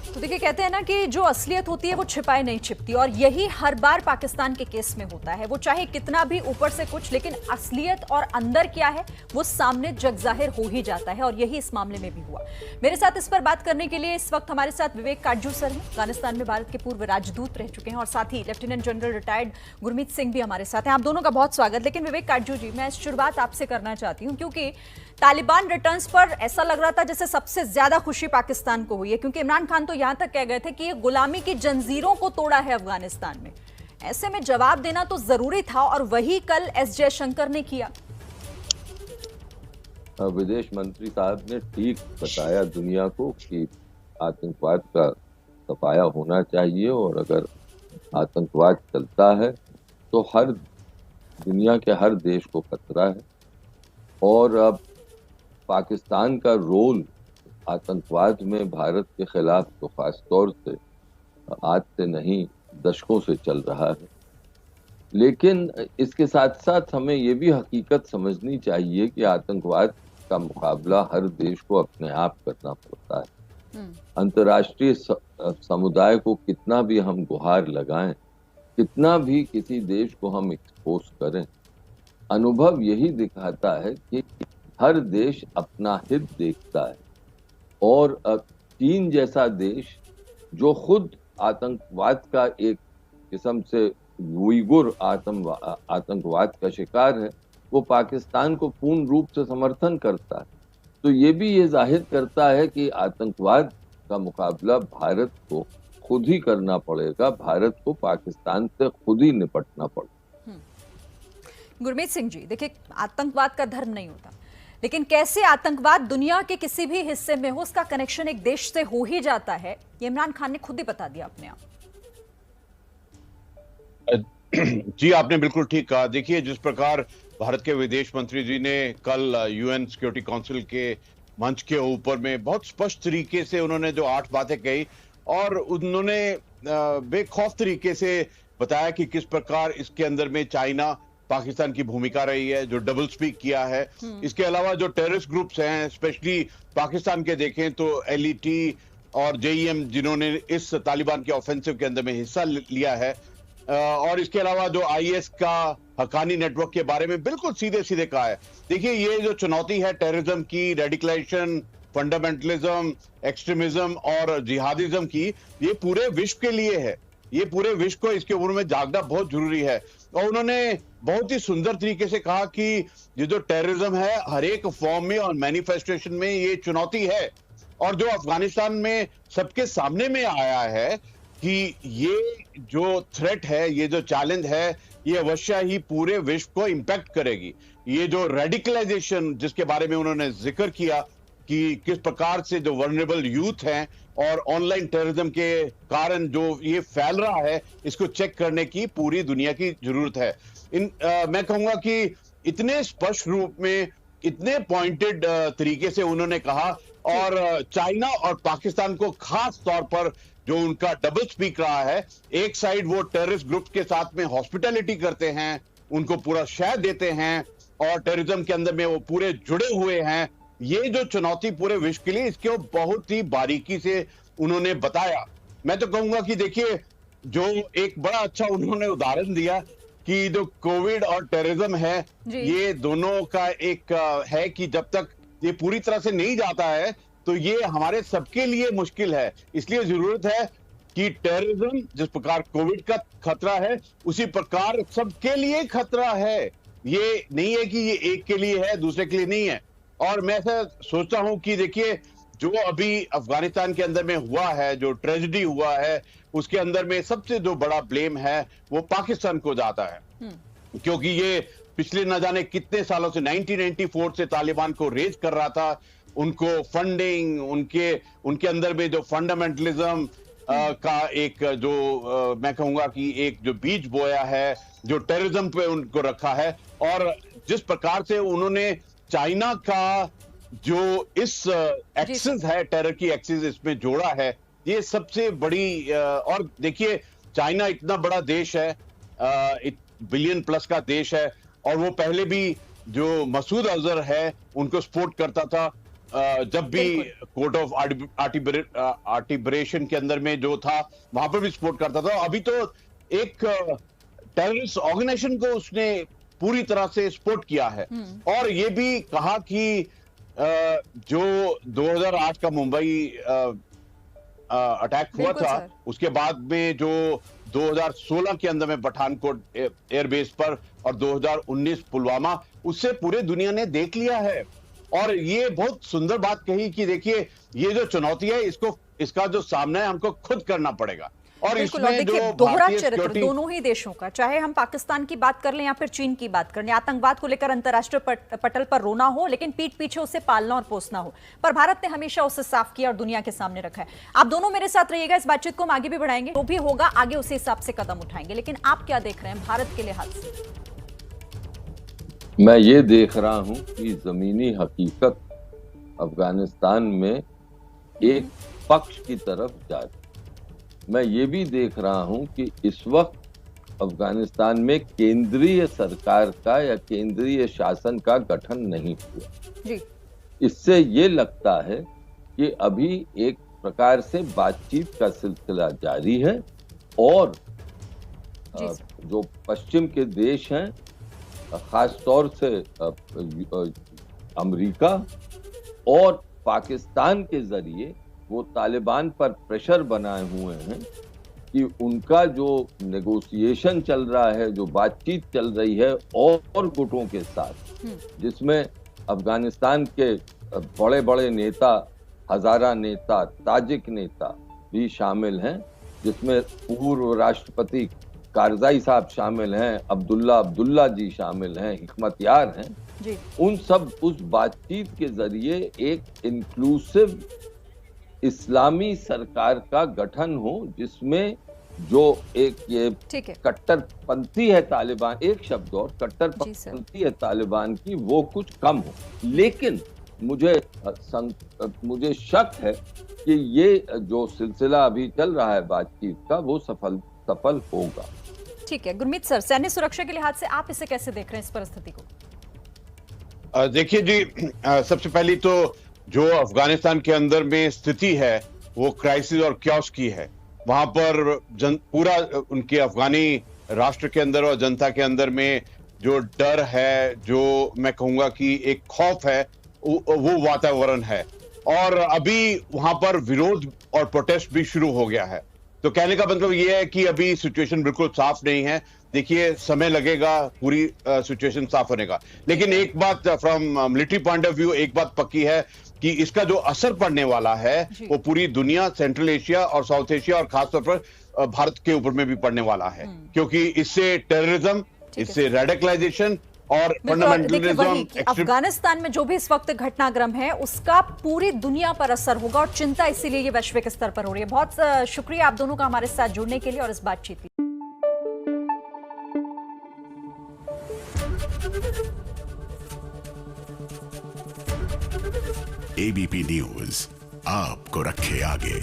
तो देखिए, कहते हैं ना कि जो असलियत होती है वो छिपाए नहीं छिपती, और यही हर बार पाकिस्तान के केस में होता है। वो चाहे कितना भी ऊपर से कुछ, लेकिन असलियत और अंदर क्या है वो सामने जगजाहिर हो ही जाता है, और यही इस मामले में भी हुआ। मेरे साथ इस पर बात करने के लिए इस वक्त हमारे साथ विवेक काटजू सर हैं, अफगानिस्तान में भारत के पूर्व राजदूत रह चुके हैं, और साथ ही lieutenant general retired Gurmeet Singh भी हमारे साथ हैं। आप दोनों का बहुत स्वागत। लेकिन विवेक काटजू जी, मैं शुरुआत आपसे करना चाहती हूँ, क्योंकि तालिबान रिटर्न्स पर ऐसा लग रहा था जैसे सबसे ज्यादा खुशी पाकिस्तान को हुई है, क्योंकि इमरान खान तो यहां तक कह गए थे कि ये गुलामी की जंजीरों को तोड़ा है अफगानिस्तान में। ऐसे में जवाब देना तो जरूरी था, और वही कल एस जयशंकर ने किया। विदेश मंत्री साहब ने ठीक बताया दुनिया को कि आतंकवाद का सफाया होना चाहिए, और अगर आतंकवाद चलता है तो हर दुनिया के हर देश को खतरा है। और अब पाकिस्तान का रोल आतंकवाद में भारत के खिलाफ तो खास तौर से आज से नहीं दशकों से चल रहा है। लेकिन इसके साथ साथ हमें ये भी हकीकत समझनी चाहिए कि आतंकवाद का मुकाबला हर देश को अपने आप करना पड़ता है। अंतर्राष्ट्रीय समुदाय को कितना भी हम गुहार लगाएं, कितना भी किसी देश को हम एक्सपोज करें, अनुभव यही दिखाता है कि हर देश अपना हित देखता है। और चीन जैसा देश जो खुद आतंकवाद का एक किस्म से उइगुर आतंकवाद का शिकार है, वो पाकिस्तान को पूर्ण रूप से समर्थन करता है। तो ये भी ये जाहिर करता है कि आतंकवाद का मुकाबला भारत को खुद ही करना पड़ेगा, भारत को पाकिस्तान से खुद ही निपटना पड़ेगा। गुरमीत सिंह जी, देखिए, आतंकवाद का धर्म नहीं होता, लेकिन कैसे आतंकवाद दुनिया के किसी भी हिस्से में हो, उसका कनेक्शन एक देश से हो ही जाता है, ये इमरान खान ने खुद ही बता दिया अपने आप। जी, आपने बिल्कुल ठीक कहा। देखिए, जिस प्रकार भारत के विदेश मंत्री जी ने कल यूएन सिक्योरिटी काउंसिल के मंच के ऊपर में बहुत स्पष्ट तरीके से उन्होंने जो 8 बातें कही, और उन्होंने बेखौफ तरीके से बताया कि किस प्रकार इसके अंदर में चाइना पाकिस्तान की भूमिका रही है, जो डबल स्पीक किया है। इसके अलावा जो टेररिस्ट ग्रुप्स हैं, स्पेशली पाकिस्तान के देखें तो एलईटी और जेईएम, जिन्होंने इस तालिबान के ऑफेंसिव के अंदर में हिस्सा लिया है, और इसके अलावा जो आईएस का हक्कानी नेटवर्क के बारे में बिल्कुल सीधे सीधे कहा है। देखिए, ये जो चुनौती है टेररिज्म की, रेडिकलाइजेशन, फंडामेंटलिज्म, एक्सट्रीमिज्म और जिहादिज्म की, ये पूरे विश्व के लिए है। ये पूरे विश्व को इसके ऊपर में जागना बहुत जरूरी है। और उन्होंने बहुत ही सुंदर तरीके से कहा कि ये जो टेररिज्म है हर एक फॉर्म में और मैनिफेस्टेशन में ये चुनौती है, और जो अफगानिस्तान में सबके सामने में आया है कि ये जो थ्रेट है, ये जो चैलेंज है, ये अवश्य ही पूरे विश्व को इंपैक्ट करेगी। ये जो रेडिकलाइजेशन जिसके बारे में उन्होंने जिक्र किया कि किस प्रकार से जो वल्नरेबल यूथ हैं और ऑनलाइन टेररिज्म के कारण जो ये फैल रहा है, इसको चेक करने की पूरी दुनिया की जरूरत है। मैं कहूंगा कि इतने स्पष्ट रूप में, इतने पॉइंटेड तरीके से उन्होंने कहा, और चाइना और पाकिस्तान को खास तौर पर जो उनका डबल स्पीक रहा है, एक साइड वो टेररिस्ट ग्रुप के साथ में हॉस्पिटैलिटी करते हैं, उनको पूरा शह देते हैं, और टेररिज्म के अंदर में वो पूरे जुड़े हुए हैं। ये जो चुनौती पूरे विश्व के लिए, इसके बहुत ही बारीकी से उन्होंने बताया। मैं तो कहूंगा कि देखिए, जो एक बड़ा अच्छा उन्होंने उदाहरण दिया कि जो कोविड और टेररिज्म है, ये दोनों का एक है कि जब तक ये पूरी तरह से नहीं जाता है तो ये हमारे सबके लिए मुश्किल है। इसलिए जरूरत है कि टेररिज्म जिस प्रकार कोविड का खतरा है, उसी प्रकार सबके लिए खतरा है। ये नहीं है कि ये एक के लिए है, दूसरे के लिए नहीं है। और मैं ऐसा सोचता हूं कि देखिए, जो अभी अफगानिस्तान के अंदर में हुआ है, जो ट्रेजेडी हुआ है, उसके अंदर में सबसे जो बड़ा ब्लेम है वो पाकिस्तान को जाता है, क्योंकि ये पिछले न जाने कितने सालों से 1994 से तालिबान को रेज कर रहा था। उनको फंडिंग, उनके अंदर में जो फंडामेंटलिज्म का एक जो मैं कहूंगा कि एक जो बीज बोया है, जो टेररिज्म पे उनको रखा है, और जिस प्रकार से उन्होंने चाइना का जो इस एक्सिस है, टेरर की एक्सिस इसमें जोड़ा है, ये सबसे बड़ी। और देखिए, चाइना इतना बड़ा देश है, बिलियन प्लस का देश है, और वो पहले भी जो मसूद अजहर है उनको सपोर्ट करता था। जब भी कोर्ट ऑफ आर्टिब्रेशन के अंदर में जो था वहां पर भी सपोर्ट करता था। अभी तो एक टेररिस्ट ऑर्गेनाइजेशन को उसने पूरी तरह से सपोर्ट किया है और ये भी कहा कि जो 2008 का मुंबई अटैक हुआ था उसके बाद में जो 2016 के अंदर में पठानकोट एयरबेस पर और 2019 पुलवामा, उससे पूरे दुनिया ने देख लिया है। और ये बहुत सुंदर बात कही कि देखिए ये जो चुनौती है इसका जो सामना है हमको खुद करना पड़ेगा। और इसमें जो दोहरा चरित्र दोनों ही देशों का, चाहे हम पाकिस्तान की बात कर लें या फिर चीन की बात कर लें, आतंकवाद को लेकर अंतर्राष्ट्रीय पटल पर रोना हो लेकिन पीठ पीछे उसे पालना और पोसना हो, पर भारत ने हमेशा उसे साफ किया और दुनिया के सामने रखा है। आप दोनों मेरे साथ रहिएगा, इस बातचीत को हम आगे भी बढ़ाएंगे, जो भी होगा आगे उसी हिसाब से कदम उठाएंगे। लेकिन आप क्या देख रहे हैं भारत के लिहाज से? मैं ये देख रहा हूं कि जमीनी हकीकत अफगानिस्तान में एक पक्ष की तरफ जा रही। मैं ये भी देख रहा हूं कि इस वक्त अफगानिस्तान में केंद्रीय सरकार का या केंद्रीय शासन का गठन नहीं हुआ जी। इससे ये लगता है कि अभी एक प्रकार से बातचीत का सिलसिला जारी है और जो पश्चिम के देश हैं, खास तौर से अमेरिका और पाकिस्तान के जरिए वो तालिबान पर प्रेशर बनाए हुए हैं कि उनका जो नेगोशिएशन चल रहा है, जो बातचीत चल रही है और गुटों के साथ, जिसमें अफगानिस्तान के बड़े बड़े नेता, हजारा नेता, ताजिक नेता भी शामिल हैं, जिसमें पूर्व राष्ट्रपति कारजाई साहब शामिल हैं, अब्दुल्ला जी शामिल हैं, हिकमत यार हैं जी। उन सब उस बातचीत के जरिए एक इंक्लूसिव इस्लामी सरकार का गठन हो, जिसमें जो एक ये कट्टरपंथी है तालिबान, एक शब्द और कट्टरपंथी है तालिबान की, वो कुछ कम हो। लेकिन मुझे शक है कि ये जो सिलसिला अभी चल रहा है बातचीत का, वो सफल होगा। ठीक है गुरमीत सर, सैन्य सुरक्षा के लिहाज से आप इसे कैसे देख रहे हैं, इस परिस्थिति को? देखिए जी, सबसे पहले तो जो अफगानिस्तान के अंदर में स्थिति है वो क्राइसिस और क्योस की है। वहां पर पूरा उनके अफगानी राष्ट्र के अंदर और जनता के अंदर में जो डर है, जो मैं कहूंगा कि एक खौफ है, वो वातावरण है। और अभी वहां पर विरोध और प्रोटेस्ट भी शुरू हो गया है। तो कहने का मतलब ये है कि अभी सिचुएशन बिल्कुल साफ नहीं है। देखिए समय लगेगा पूरी सिचुएशन साफ होने का, लेकिन एक बात from military point of view एक बात पक्की है कि इसका जो असर पड़ने वाला है वो पूरी दुनिया, सेंट्रल एशिया और साउथ एशिया और खासतौर पर भारत के ऊपर में भी पड़ने वाला है, क्योंकि इससे टेररिज्म, इससे रेडिकलाइजेशन और फंडामेंटलिज्म, अफगानिस्तान में जो भी इस वक्त घटनाक्रम है उसका पूरी दुनिया पर असर होगा और चिंता इसीलिए ये वैश्विक स्तर पर हो रही है। बहुत शुक्रिया आप दोनों का हमारे साथ जुड़ने के लिए और इस बातचीत के लिए। एबीपी न्यूज आपको रखे आगे।